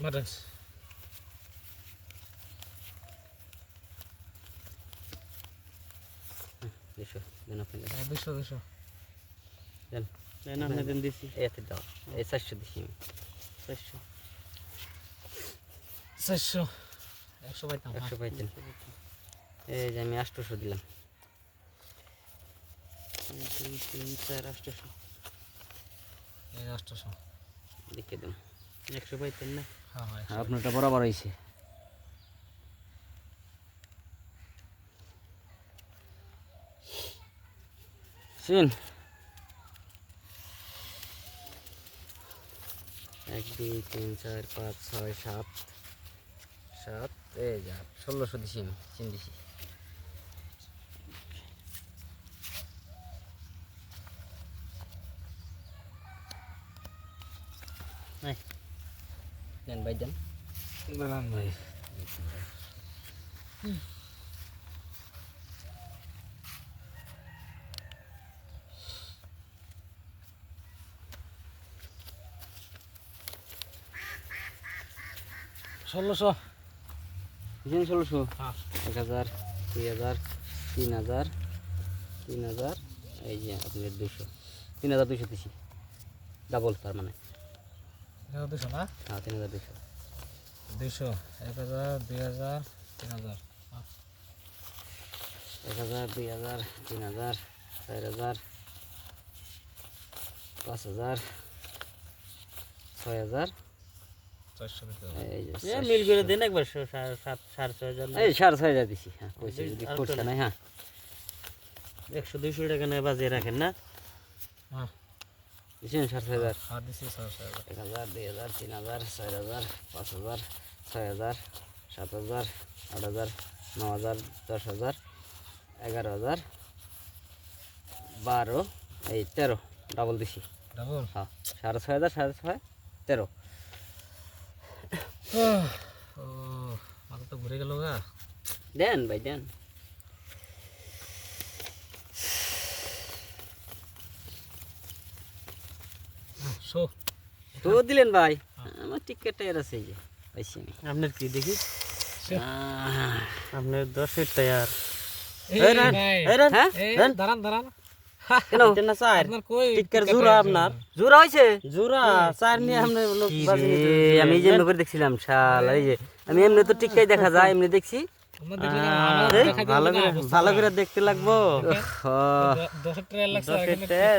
মারাস দুশো দেন আপনি 200 দেন দেন আপনি দেন দিছি এতে দাও এই 400 দিছি আমি 400 400 100 পাইতাম 100 পাইছেন এই যে আমি 800 দিলাম 2 3 4 800 এই 800 লিখে দেন 100 পাইতেন না হ্যাঁ হ্যাঁ আপনারটা বরাবর হইছে শুন 1 2 3 4 5 6 7 7 এই যা 1600 দিছি আমি চিন দিছি নাই দেন ভাই দেন বানান ভাই ষোলোশো দিছেন 1600 হ্যাঁ 1000 2000 3000 3000 এই যে আপনার 200 3200 দিছি ডাবল তার মানে 200 না হ্যাঁ 3200 200 1000 2000 3000 1000 2000 3000 4000 5000 6000 400 দিতে এই যে এ মিল করে দেন একবার 7 6.5 এই 6000 দিছি হ্যাঁ কইছি যদি আর খরচা নাই হ্যাঁ 100 200 টাকা না বাজিয়ে রাখেন না হ্যাঁ দিছেন 6000 আর দিছি 6000 1000 2000 3000 4000 5000 6000 7000 8000 9000 10000 11000 12 এই 13 ডাবল দিছি ডাবল হ্যাঁ 6500 6.5 13 ও মাথা তো ঘুরে গেল গা দেন ভাই দেন শো তো দিলেন ভাই আমার টিকেটটা এর আছে এই যে পাইছি আমি আপনার কি দেখি আহ, আপনার 10 টায়ার এই এই রান, নাই এই রান, হ্যাঁ? এই রান। দাঁড়ান দাঁড়ান কেন এটা না স্যার আপনার কই টিকের জোড়া আপনার জোড়া হয়েছে জোড়া স্যার নিয়ে আপনি লোক বাজি নিতে আমি এই যে এমনি করে দেখছিলাম শালা এই যে আমি এমনি তো টিকাই দেখা যায় এমনি দেখছি আমরা দেখলে না, আমরা দেখাই দিলাম ভালো না, করে বুঝতে ভালো পারলাম। করে দেখতে লাগবো ওহ, 10 টাকা লাগছে 10 এখানে টায়ার